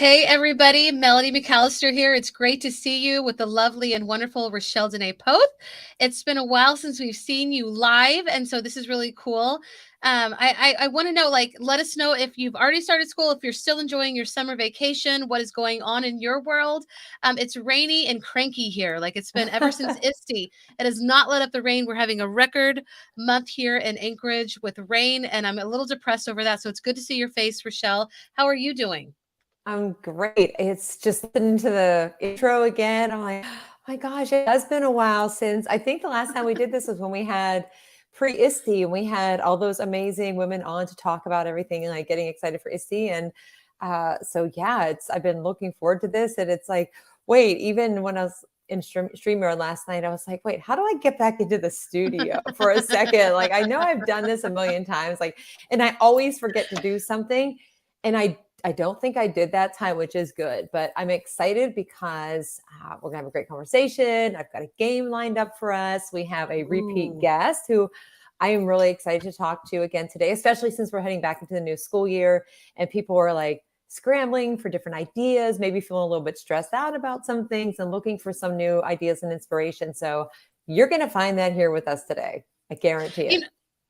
Hey everybody, Melody McAllister here. It's great to see you with the lovely and wonderful Rachelle and Poth. It's been a while since we've seen you live, and so this is really cool. I want to know, let us know if you've already started school, if you're still enjoying your summer vacation, what is going on in your world. It's rainy and cranky here, like it's been ever since ISTE. It has not let up the rain. We're having a record month here in Anchorage with rain, and I'm a little depressed over that. So it's good to see your face, Rachelle. How are you doing? I'm great. It's just listening to the intro again. I'm like, oh my gosh, it has been a while since I think the last time we did this was when we had pre-ISTE and we had all those amazing women on to talk about everything and like getting excited for ISTE. And so yeah, I've been looking forward to this. And it's like, wait, even when I was in StreamYard last night, I was like, wait, how do I get back into the studio for a second? Like, I know I've done this a million times, like, and I always forget to do something. And I don't think I did that time, which is good, but I'm excited because we're gonna have a great conversation. I've got a game lined up for us. We have a repeat guest who I am really excited to talk to again today, especially since we're heading back into the new school year and people are like scrambling for different ideas, maybe feeling a little bit stressed out about some things and looking for some new ideas and inspiration. So you're gonna find that here with us today. I guarantee it.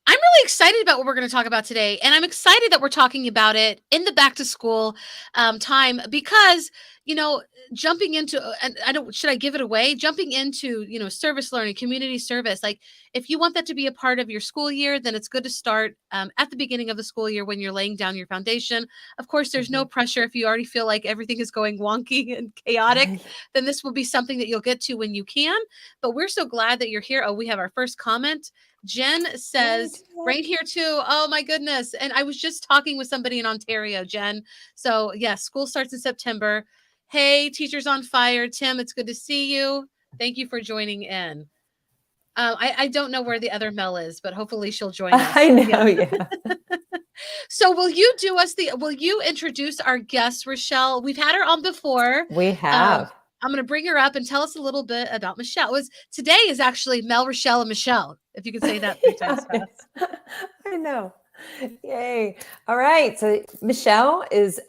I'm really excited about what we're going to talk about today. And I'm excited that we're talking about it in the back to school time because, jumping into, and should I give it away? Jumping into, service learning, community service. Like if you want that to be a part of your school year, then it's good to start at the beginning of the school year when you're laying down your foundation. Of course, there's no pressure if you already feel like everything is going wonky and chaotic, then this will be something that you'll get to when you can. But we're so glad that you're here. Oh, we have our first comment. Jen says, right here too. Oh my goodness. And I was just talking with somebody in Ontario, Jen. So yes, school starts in September. Hey, Teachers on Fire. Tim, it's good to see you. Thank you for joining in. I don't know where the other Mel is, but hopefully she'll join us. I know, yeah. So will you introduce our guest, Rachelle? We've had her on before. We have. I'm going to bring her up and tell us a little bit about Michelle. Today is actually Mel, Rachelle, and Michelle, if you could say that 3 times fast. I know. Yay. All right. So Michelle is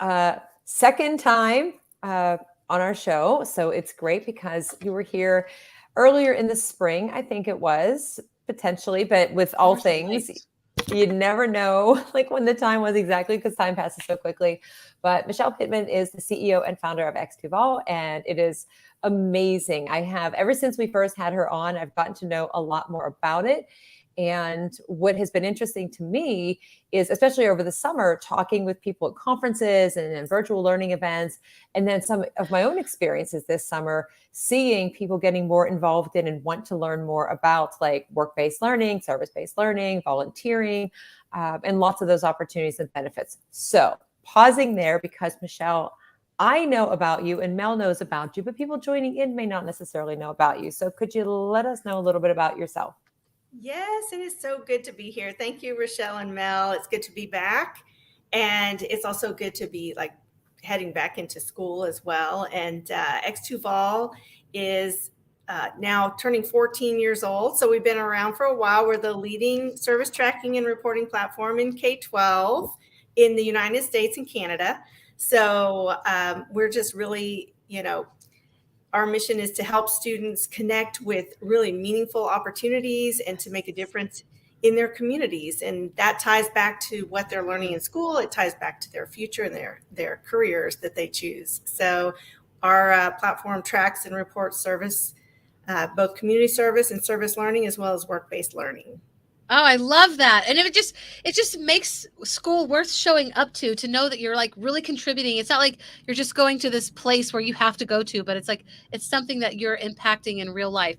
second time on our show. So it's great because you were here earlier in the spring, I think it was, potentially, but with all things, you never know like when the time was exactly because time passes so quickly. But Michele Pitman is the CEO and founder of X2Vol, and it is amazing. I have, ever since we first had her on, I've gotten to know a lot more about it. And what has been interesting to me is, especially over the summer, talking with people at conferences and in virtual learning events, and then some of my own experiences this summer, seeing people getting more involved in and want to learn more about like work-based learning, service-based learning, volunteering, and lots of those opportunities and benefits. So pausing there because Michelle, I know about you and Mel knows about you, but people joining in may not necessarily know about you. So could you let us know a little bit about yourself? Yes, it is so good to be here. Thank you, Rachelle and Mel. It's good to be back. And it's also good to be like heading back into school as well. And X2Vol is now turning 14 years old. So we've been around for a while. We're the leading service tracking and reporting platform in K-12 in the United States and Canada. So we're just really, our mission is to help students connect with really meaningful opportunities and to make a difference in their communities. And that ties back to what they're learning in school. It ties back to their future and their careers that they choose. So our platform tracks and reports service, both community service and service learning, as well as work-based learning. Oh, I love that. And it just makes school worth showing up to know that you're like really contributing. It's not like you're just going to this place where you have to go to, but it's like, it's something that you're impacting in real life.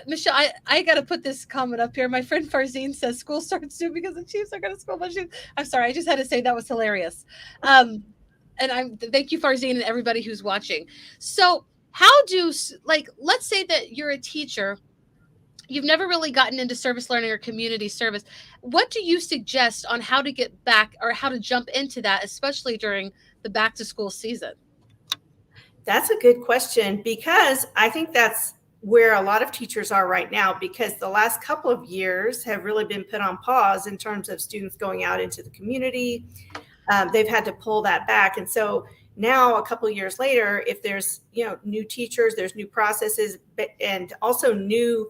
Michelle, I got to put this comment up here. My friend Farzine says school starts soon because the Chiefs are going to school. I'm sorry. I just had to say that was hilarious. And thank you, Farzine, and everybody who's watching. So let's say that you're a teacher. You've never really gotten into service learning or community service. What do you suggest on how to get back or how to jump into that, especially during the back to school season? That's a good question because I think that's where a lot of teachers are right now, because the last couple of years have really been put on pause in terms of students going out into the community. they've had to pull that back. And so now, a couple of years later, if there's new teachers, there's new processes, and also new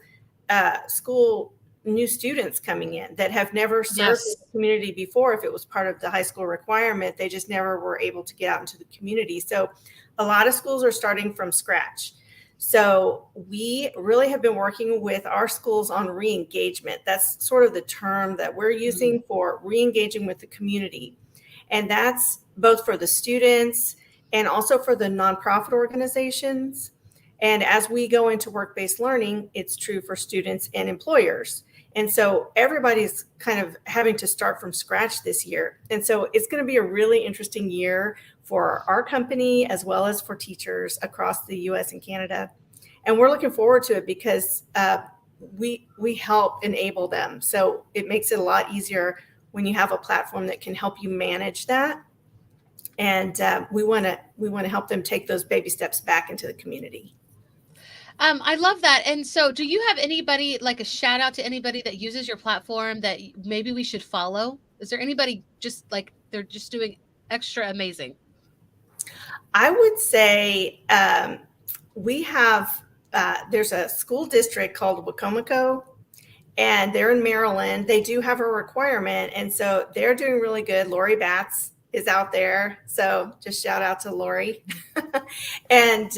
new students coming in that have never served Yes. the community before. If it was part of the high school requirement, they just never were able to get out into the community. So a lot of schools are starting from scratch. So we really have been working with our schools on re-engagement. That's sort of the term that we're using for re-engaging with the community. And that's both for the students and also for the nonprofit organizations. And as we go into work-based learning, it's true for students and employers. And so everybody's kind of having to start from scratch this year. And so it's going to be a really interesting year for our company as well as for teachers across the US and Canada. And we're looking forward to it because we help enable them. So it makes it a lot easier when you have a platform that can help you manage that. And we want to help them take those baby steps back into the community. I love that. And so do you have anybody, like a shout out to anybody that uses your platform that maybe we should follow? Is there anybody just like they're just doing extra amazing? I would say we have, there's a school district called Wacomico, and they're in Maryland. They do have a requirement, and so they're doing really good. Lori Batts is out there, so just shout out to Lori. And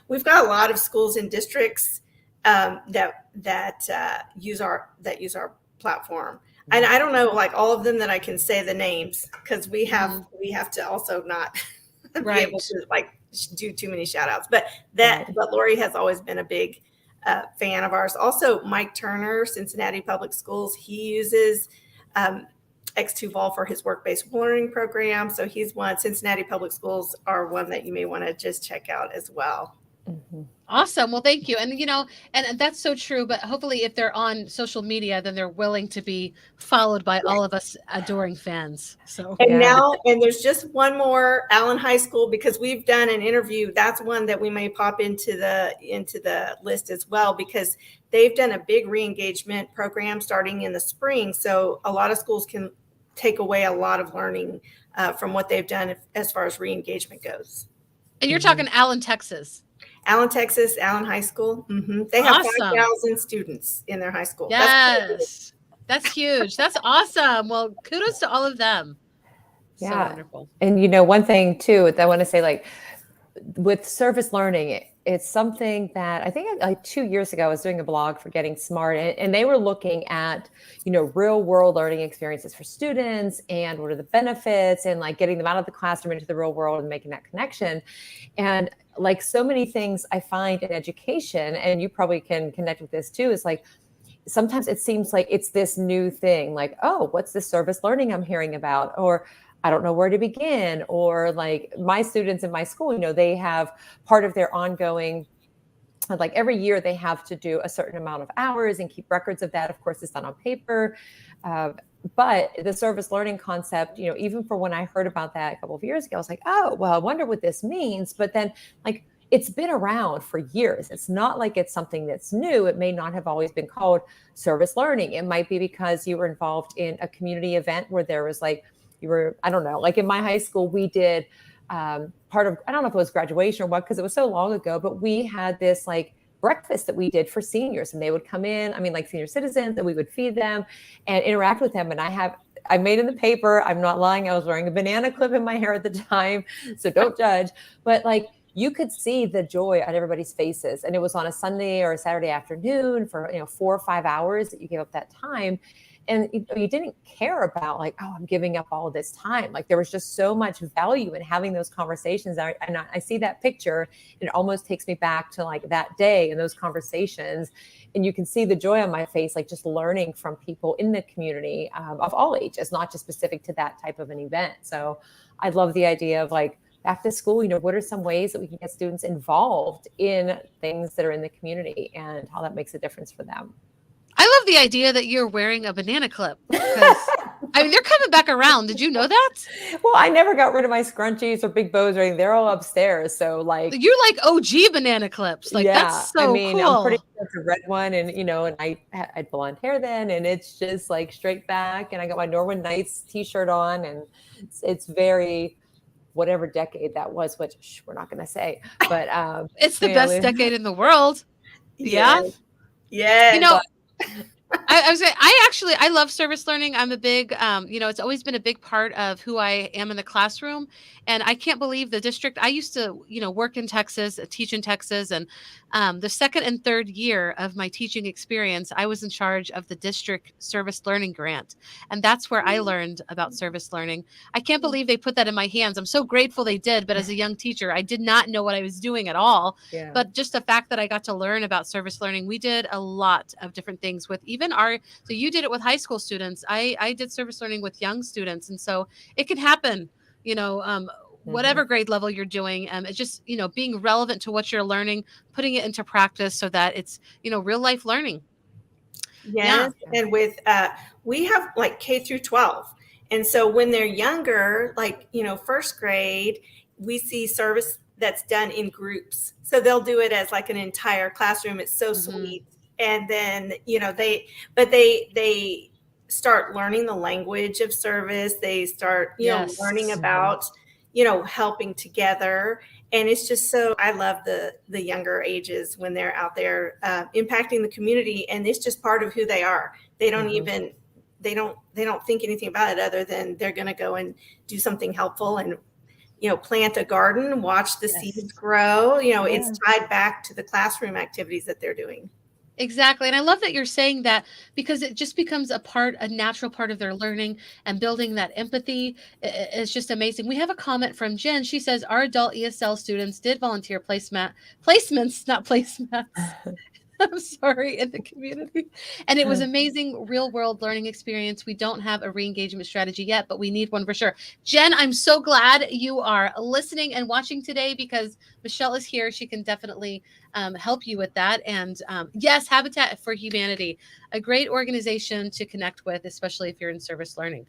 we've got a lot of schools and districts that use our platform. And I don't know like all of them that I can say the names because we have to also not be able to like do too many shout outs. But Lori has always been a big fan of ours. Also, Mike Turner, Cincinnati Public Schools, he uses X2Vol for his work-based learning program. So he's one. Cincinnati Public Schools are one that you may want to just check out as well. Mm-hmm. Awesome. Well, thank you. And, and that's so true. But hopefully if they're on social media, then they're willing to be followed by all of us adoring fans. So and there's just one more, Allen High School, because we've done an interview. That's one that we may pop into the list as well, because they've done a big re-engagement program starting in the spring. So a lot of schools can take away a lot of learning from what they've done as far as re-engagement goes. And you're talking Allen, Texas. Allen, Texas, Allen High School. Mm-hmm. They have 5,000 students in their high school. Yes, that's huge. That's awesome. Well, kudos to all of them. Yeah. So wonderful. And one thing too, that I want to say, like with service learning, it's something that I think like 2 years ago, I was doing a blog for Getting Smart, and they were looking at, real world learning experiences for students and what are the benefits and like getting them out of the classroom into the real world and making that connection. And like so many things I find in education, and you probably can connect with this too, is like, sometimes it seems like it's this new thing, like, oh, what's this service learning I'm hearing about? Or I don't know where to begin. Or like my students in my school, they have part of their ongoing, like every year they have to do a certain amount of hours and keep records of that. Of course, it's done on paper. But the service learning concept, even for when I heard about that a couple of years ago, I was like, oh, well, I wonder what this means. But then like, it's been around for years. It's not like it's something that's new. It may not have always been called service learning. It might be because you were involved in a community event where there was like, I don't know, like in my high school, we did part of, I don't know if it was graduation or what, because it was so long ago, but we had this like breakfast that we did for seniors, and they would come in, like senior citizens, and we would feed them and interact with them. And I made in the paper, I'm not lying, I was wearing a banana clip in my hair at the time, so don't judge, but like you could see the joy on everybody's faces. And it was on a Sunday or a Saturday afternoon for 4 or 5 hours that you gave up that time. And you didn't care about like, oh, I'm giving up all of this time. Like there was just so much value in having those conversations. And I see that picture, and it almost takes me back to like that day and those conversations. And you can see the joy on my face, like just learning from people in the community of all ages, not just specific to that type of an event. So I love the idea of like back to school, what are some ways that we can get students involved in things that are in the community and how that makes a difference for them. I love the idea that you're wearing a banana clip. Because I mean, they're coming back around. Did you know that? Well, I never got rid of my scrunchies or big bows or anything. They're all upstairs. So like, You're like OG banana clips. Like, yeah, that's I so mean, I'm pretty cool. sure it's a red one, and and I had blonde hair then, and it's just like straight back, and I got my Norwood Nights T-shirt on, and it's very whatever decade that was, which we're not going to say, but It's the best decade in the world. Yeah. Yes. Yes. You know, but I was saying, I love service learning. I'm a big, it's always been a big part of who I am in the classroom. And I can't believe the district. I used to, work in Texas, teach in Texas. And the second and third year of my teaching experience, I was in charge of the district service learning grant. And that's where I learned about service learning. I can't believe they put that in my hands. I'm so grateful they did. But as a young teacher, I did not know what I was doing at all. yeah, But just the fact that I got to learn about service learning, we did a lot of different things with even so you did it with high school students. I did service learning with young students. And so it can happen, whatever grade level you're doing. It's just, being relevant to what you're learning, putting it into practice so that it's, real life learning. Yes. Yeah. And with, we have like K through 12. And so when they're younger, like, first grade, we see service that's done in groups. So they'll do it as like an entire classroom. It's so sweet. And then, they start learning the language of service. They start, learning about, helping together. And it's just so, I love the younger ages when they're out there impacting the community. And it's just part of who they are. They don't even, they don't think anything about it other than they're going to go and do something helpful and, plant a garden, watch the seeds grow. It's tied back to the classroom activities that they're doing. Exactly. And I love that you're saying that because it just becomes a natural part of their learning and building that empathy. It's just amazing. We have a comment from Jen. She says, our adult ESL students did volunteer placements, not placemats. I'm sorry, in the community. And it was amazing real world learning experience. We don't have a re-engagement strategy yet, but we need one for sure. Jen, I'm so glad you are listening and watching today because Michele is here. She can definitely help you with that. And yes, Habitat for Humanity, a great organization to connect with, especially if you're in service learning.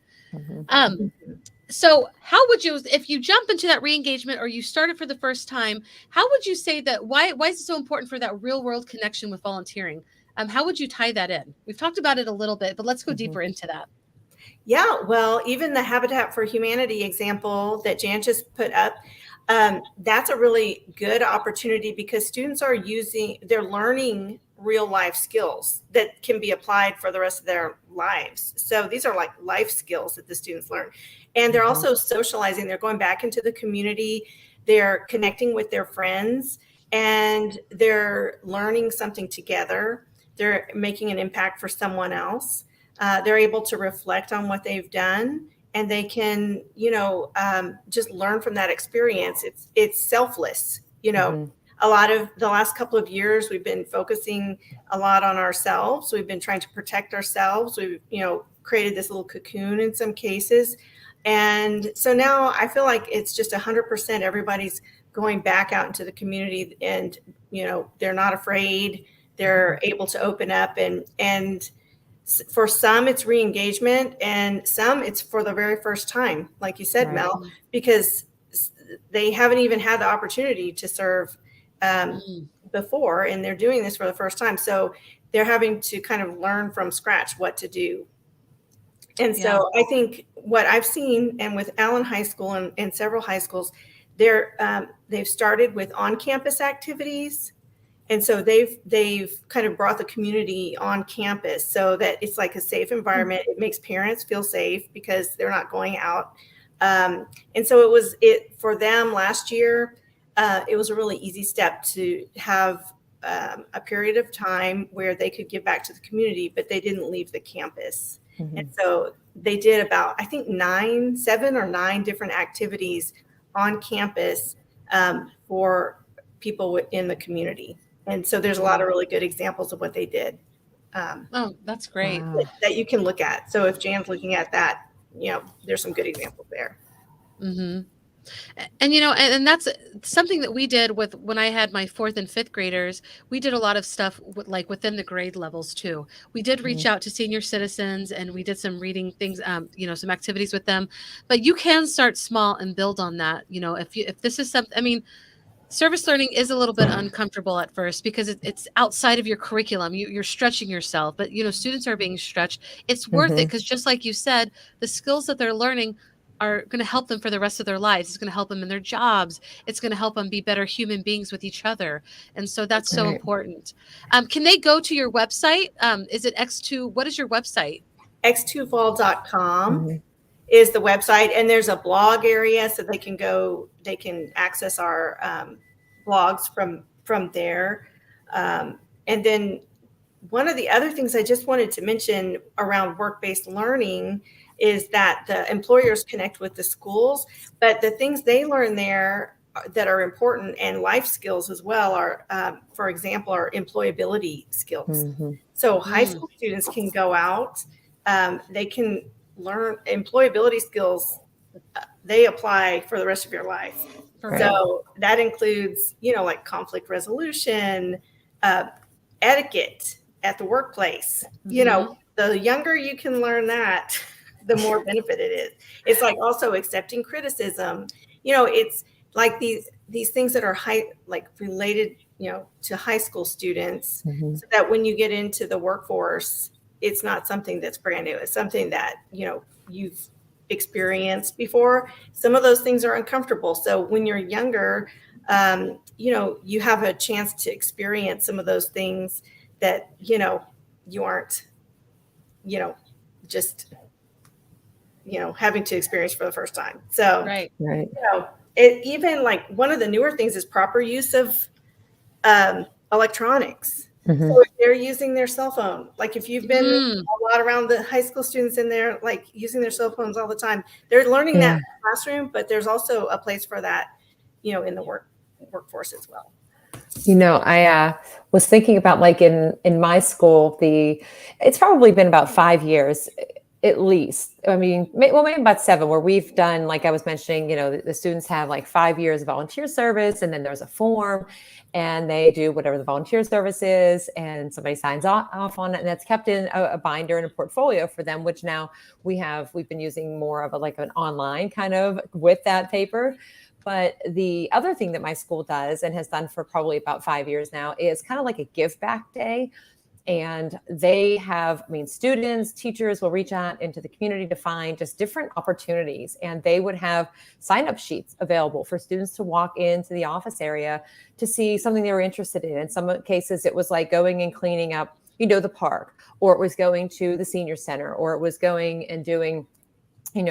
So how would you, if you jump into that re-engagement or you start it for the first time, how would you say that, why is it so important for that real world connection with volunteering? How would you tie that in? We've talked about it a little bit, but let's go deeper into that. Yeah, well, even the Habitat for Humanity example that Jan just put up, that's a really good opportunity because students are they're learning real life skills that can be applied for the rest of their lives. So these are like life skills that the students learn. And they're also socializing. They're going back into the community. They're connecting with their friends and they're learning something together. They're making an impact for someone else. They're able to reflect on what they've done and they can, just learn from that experience. It's selfless, A lot of the last couple of years, we've been focusing a lot on ourselves. We've been trying to protect ourselves. We've, created this little cocoon in some cases. And so now I feel like it's just 100% everybody's going back out into the community and, they're not afraid. They're able to open up and for some it's re-engagement and some it's for the very first time, like you said, Mel, because they haven't even had the opportunity to serve before and they're doing this for the first time. So they're having to kind of learn from scratch what to do. And so I think what I've seen, and with Allen High School and several high schools, they've started with on-campus activities. And so they've kind of brought the community on campus so that it's like a safe environment. It makes parents feel safe because they're not going out. And so for them last year, it was a really easy step to have a period of time where they could give back to the community, but they didn't leave the campus. And so they did about, I think 7 or 9 different activities on campus for people in the community. And so there's a lot of really good examples of what they did. That's great. That you can look at. So if Jan's looking at that, there's some good examples there. And and that's something that we did with when I had my fourth and fifth graders. We did a lot of stuff like within the grade levels too. We did reach out to senior citizens and we did some reading things, some activities with them. But you can start small and build on that. If this is something, I mean, service learning is a little bit uncomfortable at first because it's outside of your curriculum. You're stretching yourself, but students are being stretched. It's worth it because just like you said, the skills that they're learning are going to help them for the rest of their lives. It's going to help them in their jobs. It's going to help them be better human beings with each other. And so that's so important. Can they go to your website? Is it X2? What is your website? x2vol.com is the website, and there's a blog area so they can access our blogs from there. And then one of the other things I just wanted to mention around work-based learning is that the employers connect with the schools, but the things they learn there that are important and life skills as well are, for example, are employability skills. So high school students can go out, they can learn employability skills. They apply for the rest of your life. So that includes, like conflict resolution, etiquette at the workplace. The younger you can learn that, the more benefit it is. It's like also accepting criticism. It's like these things that are related, to high school students, so that when you get into the workforce, it's not something that's brand new. It's something that, you've experienced before. Some of those things are uncomfortable. So when you're younger, you have a chance to experience some of those things that, you aren't, just, having to experience for the first time. So, right. It even like one of the newer things is proper use of electronics. So if they're using their cell phone, like if you've been a lot around the high school students and they're like using their cell phones all the time, they're learning that in the classroom, but there's also a place for that, in the workforce as well. I was thinking about like in my school, it's probably been about 5 years at least. I mean, maybe about 7, where we've done, like I was mentioning, the students have like 5 years of volunteer service, and then there's a form, and they do whatever the volunteer service is, and somebody signs off on it, and that's kept in a binder and a portfolio for them, which now we've been using more of an online kind of with that paper. But the other thing that my school does and has done for probably about 5 years now is kind of like a give back day. And they have, students, teachers will reach out into the community to find just different opportunities. And they would have sign-up sheets available for students to walk into the office area to see something they were interested in. In some cases, it was like going and cleaning up, the park, or it was going to the senior center, or it was going and doing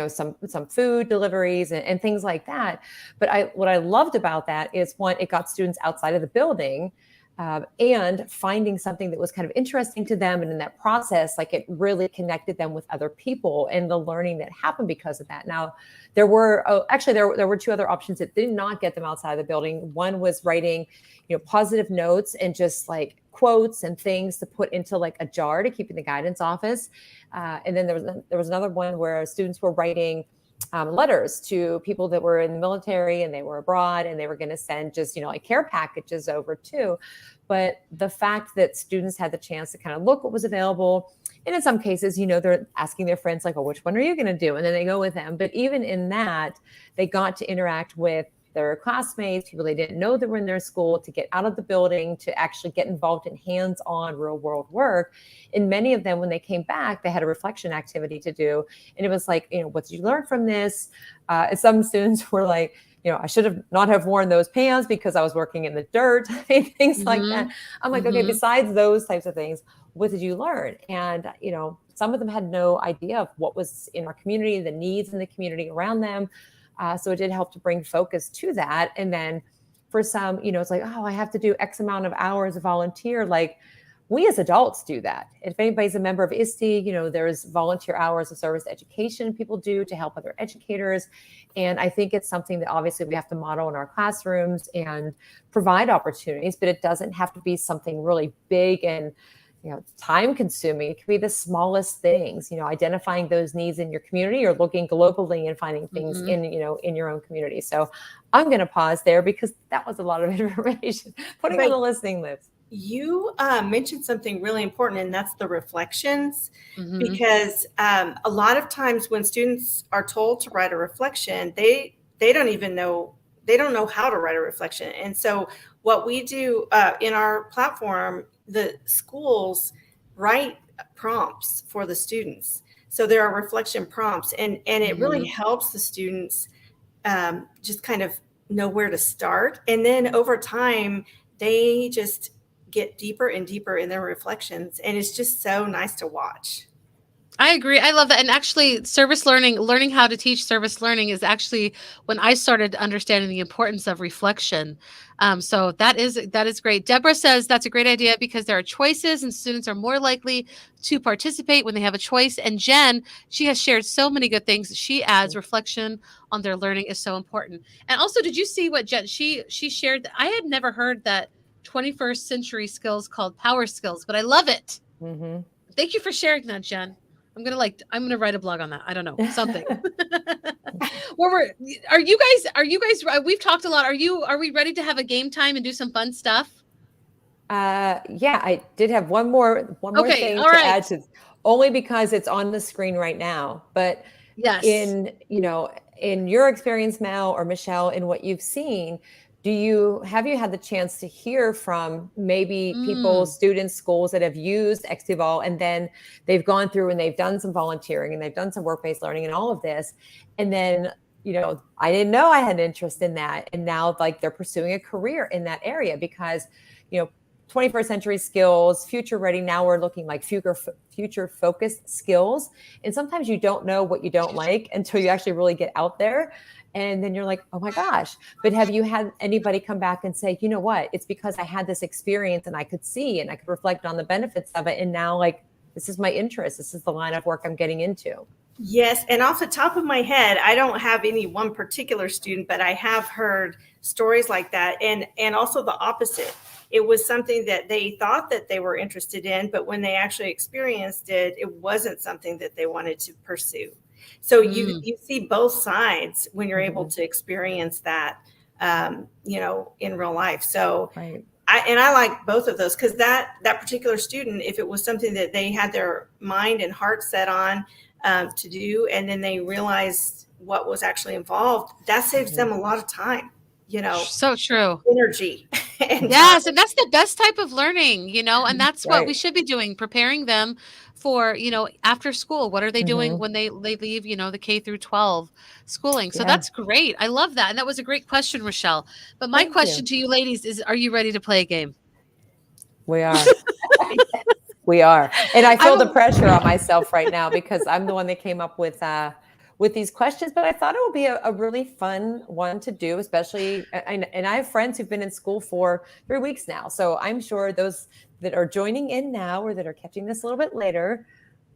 some food deliveries and things like that. But what I loved about that is, one, it got students outside of the building, and finding something that was kind of interesting to them. And in that process, like it really connected them with other people and the learning that happened because of that. Now, there were 2 other options that did not get them outside of the building. One was writing, positive notes and just like quotes and things to put into like a jar to keep in the guidance office. And then there was another one where students were writing letters to people that were in the military and they were abroad, and they were going to send just, like care packages over too. But the fact that students had the chance to kind of look what was available, and in some cases, they're asking their friends like, oh, which one are you going to do? And then they go with them. But even in that, they got to interact with their classmates, people they didn't know that were in their school, to get out of the building, to actually get involved in hands-on real world work. And many of them, when they came back, they had a reflection activity to do. And it was like, what did you learn from this? And some students were like, I should have not have worn those pants because I was working in the dirt, and things like that. I'm like, okay, besides those types of things, what did you learn? And, some of them had no idea of what was in our community, the needs in the community around them. So it did help to bring focus to that. And then for some, it's like, oh, I have to do X amount of hours of volunteer. Like, we as adults do that. If anybody's a member of ISTE, there's volunteer hours of service education people do to help other educators. And I think it's something that obviously we have to model in our classrooms and provide opportunities, but it doesn't have to be something really big and time consuming. It could be the smallest things, identifying those needs in your community, or looking globally and finding things in your own community. So I'm going to pause there because that was a lot of information, putting on the listening list. You mentioned something really important, and that's the reflections, because a lot of times when students are told to write a reflection, they don't even know, they don't know how to write a reflection. And so what we do in our platform, the schools write prompts for the students. So there are reflection prompts, and it really helps the students just kind of know where to start. And then over time, they just get deeper and deeper in their reflections. And it's just so nice to watch. I agree. I love that. And actually, learning how to teach service learning is actually when I started understanding the importance of reflection. So that is great. Deborah says that's a great idea because there are choices and students are more likely to participate when they have a choice. And Jen, she has shared so many good things. She adds reflection on their learning is so important. And also, did you see what Jen, she shared? I had never heard that 21st century skills called power skills, but I love it. Thank you for sharing that, Jen. I'm gonna write a blog on that. I don't know, something. Are you guys? We've talked a lot. Are we ready to have a game time and do some fun stuff? Yeah, I did have one more thing to add to, only because it's on the screen right now. But yes, in your experience, Mel or Michelle, in what you've seen, have you had the chance to hear from maybe people, students, schools that have used X2Vol, and then they've gone through and they've done some volunteering and they've done some work-based learning and all of this, and then I didn't know I had interest in that, and now like they're pursuing a career in that area because 21st century skills, future ready. Now we're looking like future focused skills, and sometimes you don't know what you don't like until you actually really get out there. And then you're like, oh my gosh. But have you had anybody come back and say, you know what, it's because I had this experience and I could see and I could reflect on the benefits of it. And now like, this is my interest. This is the line of work I'm getting into. Yes. And off the top of my head, I don't have any one particular student, but I have heard stories like that. And also the opposite. It was something that they thought that they were interested in, but when they actually experienced it, it wasn't something that they wanted to pursue. So you see both sides when you're able to experience that, in real life. So I like both of those, because that particular student, if it was something that they had their mind and heart set on to do, and then they realized what was actually involved, that saves them a lot of time. So true. Energy. And that's the best type of learning, and that's what we should be doing, preparing them for, after school. What are they doing when they leave, the K through 12 schooling? So that's great. I love that. And that was a great question, Rachelle. But my question to you ladies is, are you ready to play a game? We are. We are. And I feel the pressure on myself right now because I'm the one that came up with these questions, but I thought it would be a really fun one to do, especially, and I have friends who've been in school for 3 weeks now. So I'm sure those that are joining in now or that are catching this a little bit later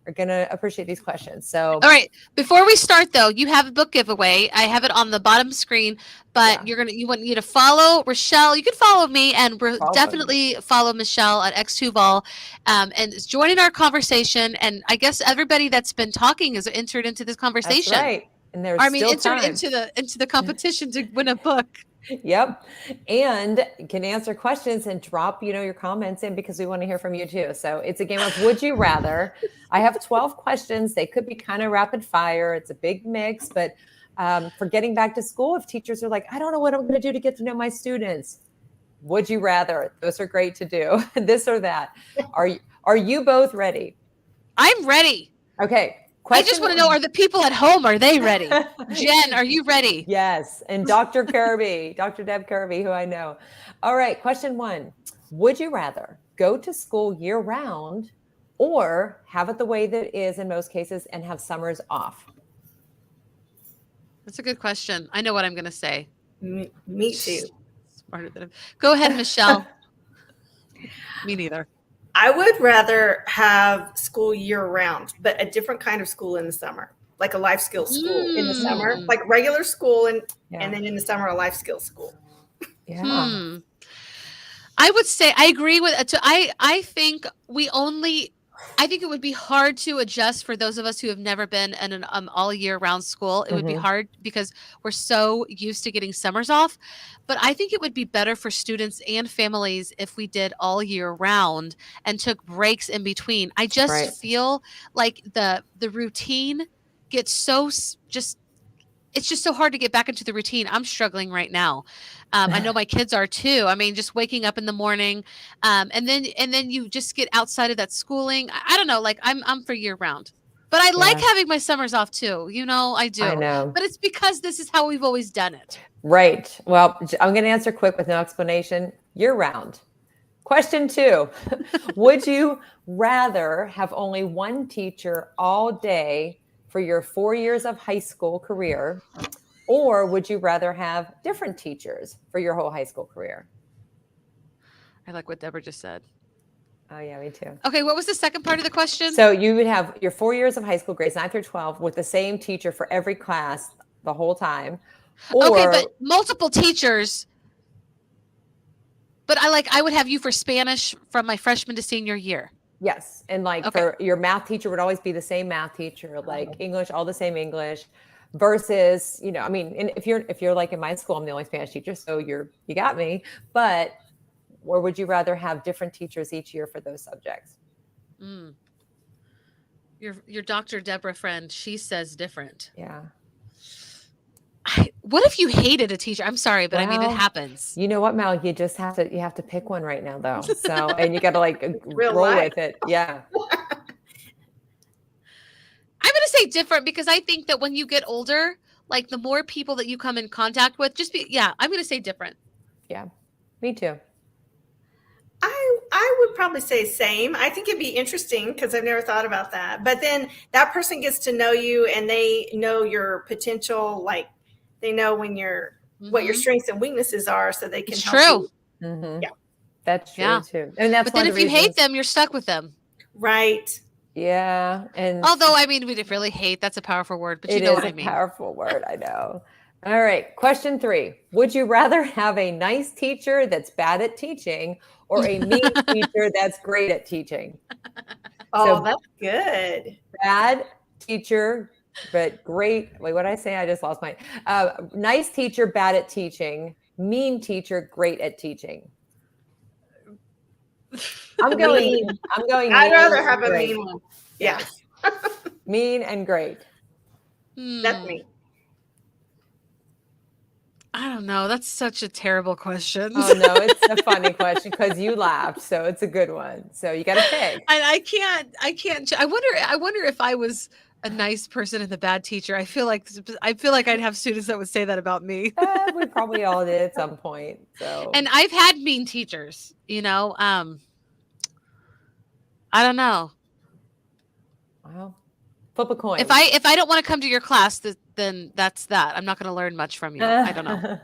are going to appreciate these questions. So, all right, before we start though, you have a book giveaway. I have it on the bottom screen, but you want you to follow Rachelle. You can follow me and definitely follow Michelle at X2Vol, and join in our conversation. And I guess everybody that's been talking is entered into this conversation. That's right. And there's entered into the competition to win a book. Yep. And you can answer questions and drop, your comments in because we want to hear from you too. So it's a game of would you rather. I have 12 questions. They could be kind of rapid fire. It's a big mix, but for getting back to school, if teachers are like, I don't know what I'm going to do to get to know my students. Would you rather? Those are great to do. This or that. Are you both ready? I'm ready. Okay. I just want to know, are the people at home, are they ready? Jen, are you ready? Yes. And Dr. Kirby, Dr. Deb Kirby, who I know. All right. Question 1. Would you rather go to school year round or have it the way that it is in most cases and have summers off? That's a good question. I know what I'm going to say. Me too. Smarter than him. Go ahead, Michelle. Me neither. I would rather have school year round, but a different kind of school in the summer, like a life skills school in the summer, like regular school, and then in the summer, a life skills school. Yeah. I would say I agree with I think I think it would be hard to adjust for those of us who have never been in an all year round school. It would be Mhm. hard because we're so used to getting summers off. But I think it would be better for students and families if we did all year round and took breaks in between. I just Right. feel like the routine gets just it's just so hard to get back into the routine. I'm struggling right now. I know my kids are too. I mean, just waking up in the morning, and then you just get outside of that schooling. I don't know. Like I'm for year round, but I like Yeah, having my summers off too. I I do. know. But it's because this is how we've always done it. Right. Well, I'm going to answer quick with no explanation. Year round. Question 2. Would you rather have only one teacher all day for your 4 years of high school career, or would you rather have different teachers for your whole high school career? I like what Deborah just said. Oh, yeah, me too. Okay, what was the second part of the question? So you would have your 4 years of high school, grades 9 through 12, with the same teacher for every class the whole time. Okay, Or, but multiple teachers. But I would have you for Spanish from my freshman to senior year. yes, and like Okay. for your math teacher would always be the same math teacher, like English, all the same English, versus, I mean, and if you're like in my school, I'm the only Spanish teacher, so you got me. But or would you rather have different teachers each year for those subjects? Mm. Your Dr. Deborah friend, she says different. Yeah. What if you hated a teacher? I'm sorry, but I mean, it Well, happens. you know what, Mel? You have to pick one right now, though. So, and you got to like Real roll life. with it. Yeah. I'm going to say different because I think that when you get older, like the more people that you come in contact with, I'm going to say different. Yeah, me too. I would probably say same. I think it'd be interesting because I've never thought about that. But then that person gets to know you and they know your potential, like they know what your strengths and weaknesses are, so they can It's help true. you. Mm-hmm. Yeah. That's true Yeah. too. And that's But then one of if the you hate reasons. them, you're stuck with them. Right. Yeah. And Although, I mean, we really hate, that's a powerful word, but you it know is what I a mean. powerful word. I know. All right. Question 3. Would you rather have a nice teacher that's bad at teaching or a mean teacher that's great at teaching? Oh, So that's good. bad teacher, but great. Wait, what did I say? I just lost my nice teacher, bad at teaching. Mean teacher, great at teaching. I'm going. Mean. I'd mean rather and have a great. mean one. Yeah. Mean and great. That's me. I don't know. That's such a terrible question. Oh no, it's a funny question because you laughed, so it's a good one. So you got to pick. I can't. I wonder if I was a nice person and the bad teacher. I feel like I'd have students that would say that about me. We probably all did at some point. So And I've had mean teachers, I don't know. well, flip a coin. If I don't want to come to your class, then that's that. I'm not going to learn much from you. I don't know.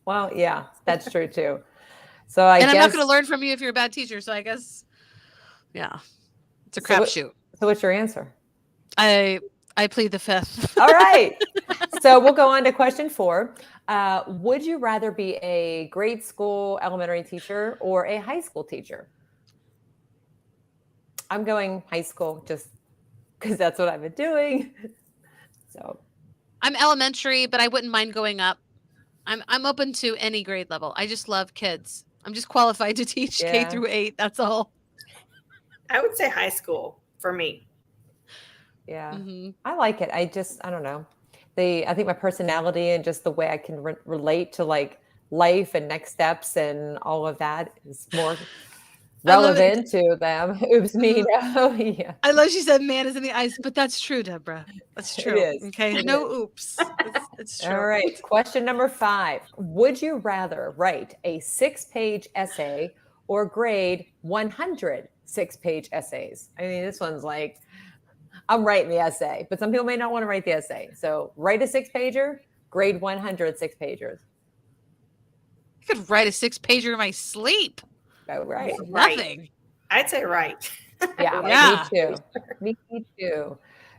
Well, yeah, that's true too. So I'm not going to learn from you if you're a bad teacher. So I guess, yeah, it's a crapshoot. So what's your answer? I plead the fifth. All right. So we'll go on to question 4. Would you rather be a grade school elementary teacher or a high school teacher? I'm going high school just because that's what I've been doing. So I'm elementary, but I wouldn't mind going up. I'm open to any grade level. I just love kids. I'm just qualified to teach K through 8. That's all. I would say high school for me. yeah, Mm-hmm. I like it. I don't know. I think my personality and just the way I can relate to like life and next steps and all of that is more relevant to them. Oops, me. Oh, yeah. I love she said man is in the ice, but that's true, Deborah. That's true. It is. Okay. It No is. oops. It's true. All right. Question number 5. Would you rather write a 6-page essay or grade 100 6-page essays? I mean, this one's like, I'm writing the essay, but some people may not want to write the essay. So write a 6-pager, grade 100 6-pagers. I could write a 6-pager in my sleep. Oh, right. Nothing. I'd say right. Yeah, Yeah. me too. Me too.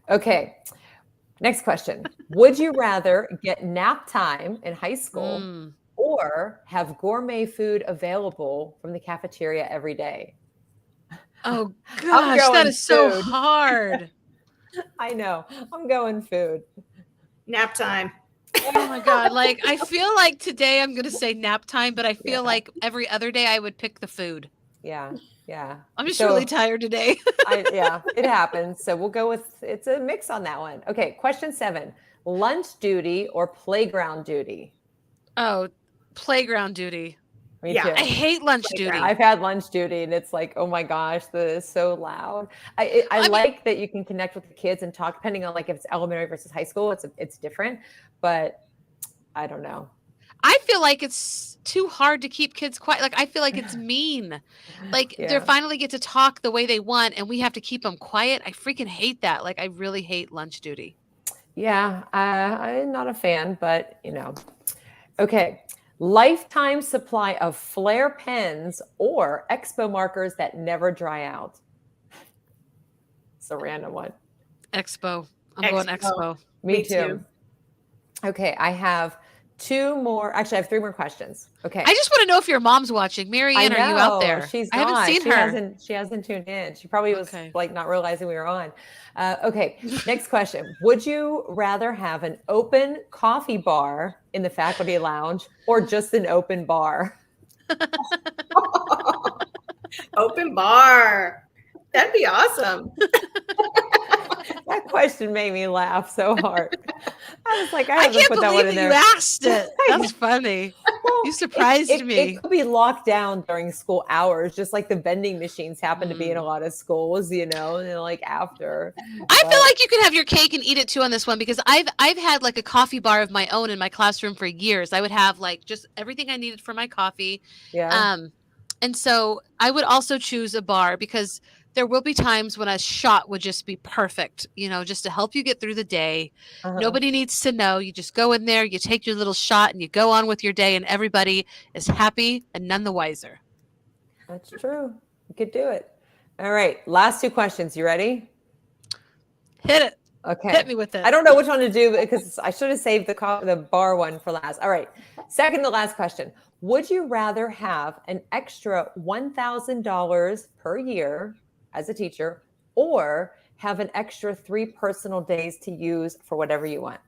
Okay. Next question. Would you rather get nap time in high school or have gourmet food available from the cafeteria every day? Oh I'm gosh, that going is so food. hard. I know. I'm going food. Nap time. Oh my God. Like, I feel like today I'm going to say nap time, but I feel Yeah. like every other day I would pick the food. Yeah. Yeah. I'm just So really tired today. yeah, it happens. So we'll go with, it's a mix on that one. Okay. Question 7, lunch duty or playground duty? Oh, playground duty. Me Yeah. too. I hate lunch Playground. duty. I've had lunch duty and it's like, oh my gosh, this is so loud. I I mean, like that you can connect with the kids and talk, depending on like if it's elementary versus high school, it's different, but I don't know. I feel like it's too hard to keep kids quiet. Like, I feel like it's mean. Like, they Yeah. finally get to talk the way they want and we have to keep them quiet. I freaking hate that. Like, I really hate lunch duty. Yeah. I'm not a fan, but okay. Lifetime supply of Flair pens or Expo markers that never dry out. It's a random one. Expo. I'm going Expo. Me too. Okay, I have 2 more. Actually, I have 3 more questions. Okay. I just want to know if your mom's watching. Marianne, are you out there? She's I haven't not. seen her. She hasn't tuned in. She probably was Okay. like not realizing we were on. Okay, next question. Would you rather have an open coffee bar in the faculty lounge or just an open bar? Open bar. That'd be awesome. That question made me laugh so hard. I was like, I I haven't can't put that one believe in that you there. asked it. That's funny. Well, You surprised me. It could be locked down during school hours, just like the vending machines happen to be in a lot of schools, and then like after. I feel like you can have your cake and eat it too on this one because I've had like a coffee bar of my own in my classroom for years. I would have like just everything I needed for my coffee. Yeah. And so I would also choose a bar because there will be times when a shot would just be perfect, just to help you get through the day. Nobody needs to know. You just go in there, you take your little shot and you go on with your day and everybody is happy and none the wiser. That's true. You could do it. All right. Last 2 questions. You ready? Hit it. Okay. Hit me with it. I don't know which one to do because I should have saved the bar one for last. All right. Second to last question. Would you rather have an extra $1,000 per year as a teacher or have an extra 3 personal days to use for whatever you want?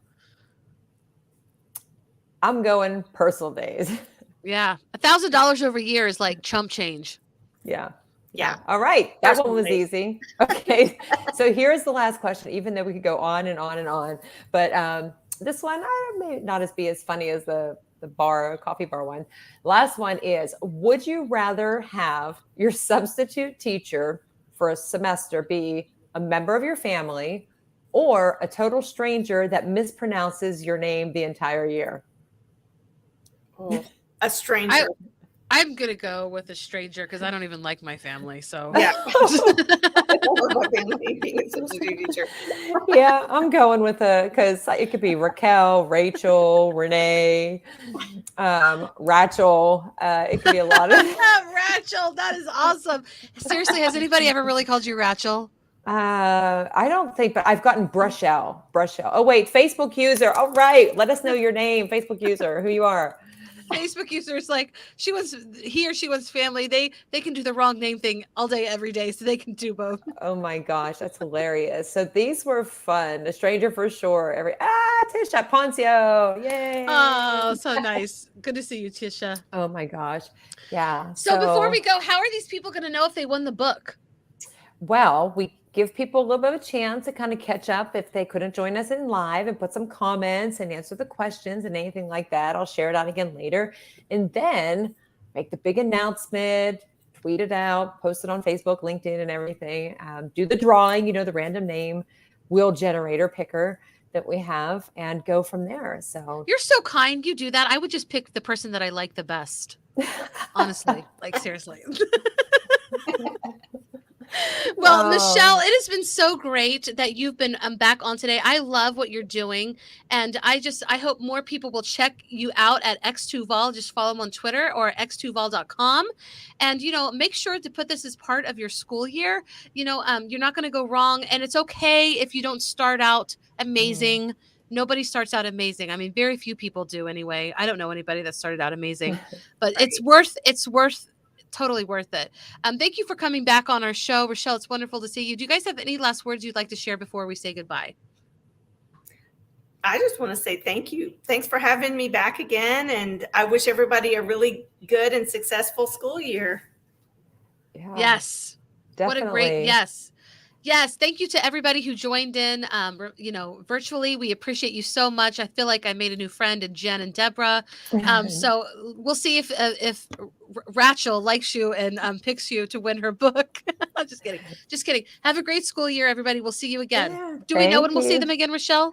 I'm going personal days. Yeah. $1,000 over a year is like chump change. Yeah. All right. That one was Personally. easy. Okay. So here's the last question, even though we could go on and on and on. But this one may not be as funny as the coffee bar one. Last one is, would you rather have your substitute teacher for a semester be a member of your family or a total stranger that mispronounces your name the entire year? Oh, a stranger. I'm going to go with a stranger because I don't even like my family. So Yeah. I love my family being a substitute teacher. Yeah, I'm going with because it could be Raquel, Rachel, Renee, Rachel. It could be a lot of. Rachel, that is awesome. Seriously, has anybody ever really called you Rachel? I don't think, but I've gotten Brushell. Oh, wait, Facebook user. All right, let us know your name, Facebook user, who you are. Facebook users, like he or she wants family. They can do the wrong name thing all day, every day, so they can do both. Oh my gosh, that's hilarious. So these were fun. A stranger for sure. Tisha Poncio. Yay. Oh, so nice. Good to see you, Tisha. Oh my gosh. Yeah. So before we go, how are these people going to know if they won the book? Well, we give people a little bit of a chance to kind of catch up if they couldn't join us in live and put some comments and answer the questions and anything like that. I'll share it out again later. And then make the big announcement, tweet it out, post it on Facebook, LinkedIn, and everything. Do the drawing, the random name wheel generator picker that we have, and go from there. So you're so kind. You do that. I would just pick the person that I like the best. Honestly, like seriously. Well, Michele, it has been so great that you've been back on today. I love what you're doing. And I hope more people will check you out at X2Vol. Just follow them on Twitter or x2vol.com. And, make sure to put this as part of your school year. You're not going to go wrong. And it's okay if you don't start out amazing. nobody starts out amazing. I mean, very few people do anyway. I don't know anybody that started out amazing, but Right. it's worth totally worth it. Thank you for coming back on our show. Rachelle, it's wonderful to see you. Do you guys have any last words you'd like to share before we say goodbye? I just want to say thank you. Thanks for having me back again. And I wish everybody a really good and successful school year. Yeah, Yes. definitely. What a great, yes. Yes, thank you to everybody who joined in, virtually. We appreciate you so much. I feel like I made a new friend in Jen and Deborah. So we'll see if Rachel likes you and picks you to win her book. Just kidding. Just kidding. Have a great school year, everybody. We'll see you again. Yeah, Do we know when thank we'll see you. them again, Rachelle?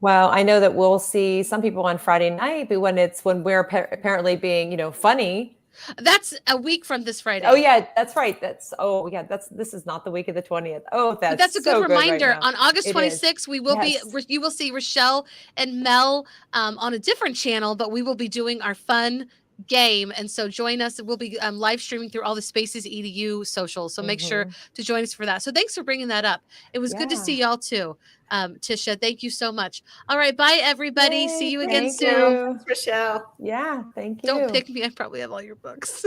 Well, I know that we'll see some people on Friday night, but when we're apparently being, funny. That's a week from this Friday. Oh yeah, that's right. This is not the week of the 20th. Oh, That's a good so reminder. right now. On August It is. 26th, we will Yes. you will see Rachelle and Mel on a different channel, but we will be doing our fun game. And so join us. We'll be live streaming through all the Spaces EDU socials. So make sure to join us for that. So thanks for bringing that up. It was good to see y'all too. Tisha, thank you so much. All right. Bye, everybody. Yay, See you again thank soon. you. Thanks, Rochelle. Yeah, thank you. Don't pick me. I probably have all your books.